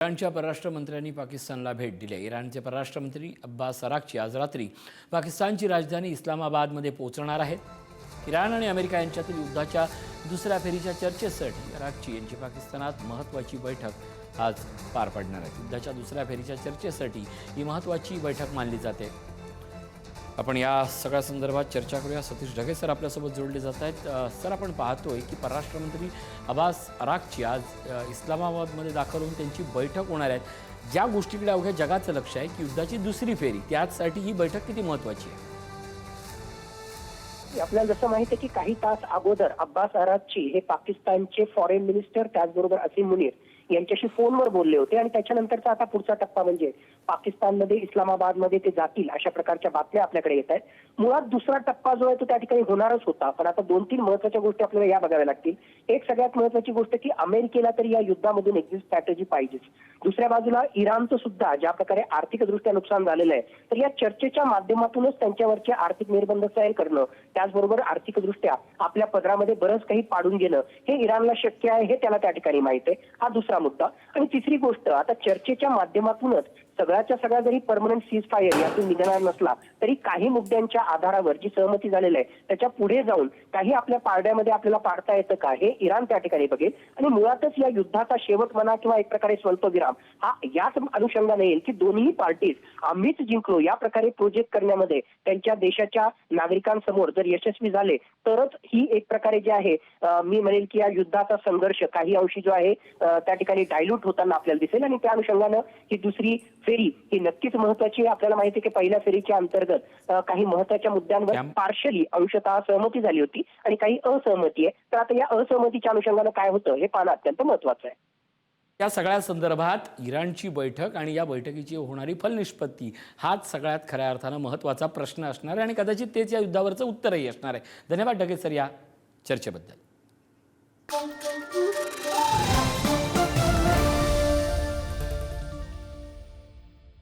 इराणच्या परराष्ट्र मंत्र्यांनी पाकिस्तानला भेट दिली आहे। इराणचे परराष्ट्र मंत्री अब्बास अराक्ची आज रात्री पाकिस्तानची राजधानी इस्लामाबादमध्ये पोहोचणार आहेत। इराण आणि अमेरिका यांच्यातील युद्धाच्या दुसऱ्या फेरीच्या चर्चेसाठी अराक्ची यांची पाकिस्तानात महत्त्वाची बैठक आज पार पडणार आहे। युद्धाच्या दुसऱ्या फेरीच्या चर्चेसाठी ही महत्त्वाची बैठक मानली जाते। आपण या सगळ्या संदर्भात चर्चा करूया। सतीश ढगे सर आपल्यासोबत जोडले जात आहेत। सर, आपण पाहतोय की परराष्ट्र मंत्री अब्बास अराक्ची आज इस्लामाबादमध्ये दाखल होऊन त्यांची बैठक होणार आहे। ज्या गोष्टीकडे अवघ्या जगाचं लक्ष आहे की युद्धाची दुसरी फेरी, त्यासाठी ही बैठक किती महत्त्वाची आहे? आपल्याला जसं माहिती आहे की काही तास अगोदर अब्बास अराक्ची हे पाकिस्तानचे फॉरेन मिनिस्टर त्याचबरोबर असीम मुनीर यांच्याशी फोनवर बोलले होते आणि त्याच्यानंतरचा आता पुढचा टप्पा म्हणजे पाकिस्तानमध्ये इस्लामाबादमध्ये ते जातील अशा प्रकारच्या बातम्या आपल्याकडे येत आहेत। मुळात दुसरा टप्पा जो आहे तो त्या ठिकाणी होणारच होता, पण आता 2-3 महत्त्वाच्या गोष्टी आपल्याला या बघाव्या लागतील। एक सगळ्यात महत्त्वाची गोष्ट की अमेरिकेला तरी या युद्धामधून एक्झिट स्ट्रॅटेजी पाहिजेच। दुसऱ्या बाजूला इराणचं सुद्धा ज्या प्रकारे आर्थिकदृष्ट्या नुकसान झालेलं आहे, तर या चर्चेच्या माध्यमातूनच त्यांच्यावरचे आर्थिक निर्बंध सैल करणं, त्याचबरोबर आर्थिकदृष्ट्या आपल्या पदरामध्ये बरंच काही पाडून घेणं हे इराणला शक्य आहे, हे त्याला त्या ठिकाणी माहित आहे। हा दुसरा मुद्दा। आणि तिसरी गोष्ट, आता चर्चेच्या माध्यमातूनच सगळ्याच्या सगळ्या जरी परमनंट सीज फायर यातून निघणार नसला तरी काही मुद्द्यांच्या आधारावर जी सहमती झालेली आहे त्याच्या पुढे जाऊन काही आपल्या पारड्यामध्ये आपल्याला पाडता येतं का, हे इराण त्या ठिकाणी बघेल। आणि मुळातच या युद्धाचा शेवट म्हणा किंवा एक प्रकारे स्वल्पविराम हा याच अनुषंगाने येईल की दोन्ही पार्टीज आम्हीच जिंकलो या प्रकारे प्रोजेक्ट करण्यामध्ये त्यांच्या देशाच्या नागरिकांसमोर जर यशस्वी झाले तरच ही एक प्रकारे जे आहे मी म्हणेल की या युद्धाचा संघर्ष काही अंशी जो आहे त्या ठिकाणी डायल्यूट होताना आपल्याला दिसेल। आणि त्या अनुषंगानं ही दुसरी फेरी ही नक्कीच महत्त्वाची आहे। आपल्याला माहिती आहे की पहिल्या फेरीच्या अंतर्गत काही महत्त्वाच्या मुद्द्यांवर पार्शली अंशतः सहमती झाली होती आणि काही असहमती आहे। तर आता या असहमतीच्या अनुषंगानं काय होतं हे पाहणं अत्यंत महत्त्वाचं आहे। या सगळ्या संदर्भात इराणची बैठक आणि या बैठकीची होणारी फलनिष्पत्ती हाच सगळ्यात खऱ्या अर्थानं महत्त्वाचा प्रश्न असणार आहे आणि कदाचित तेच या युद्धावरचं उत्तरही असणार आहे। धन्यवाद ढगे सर या चर्चेबद्दल।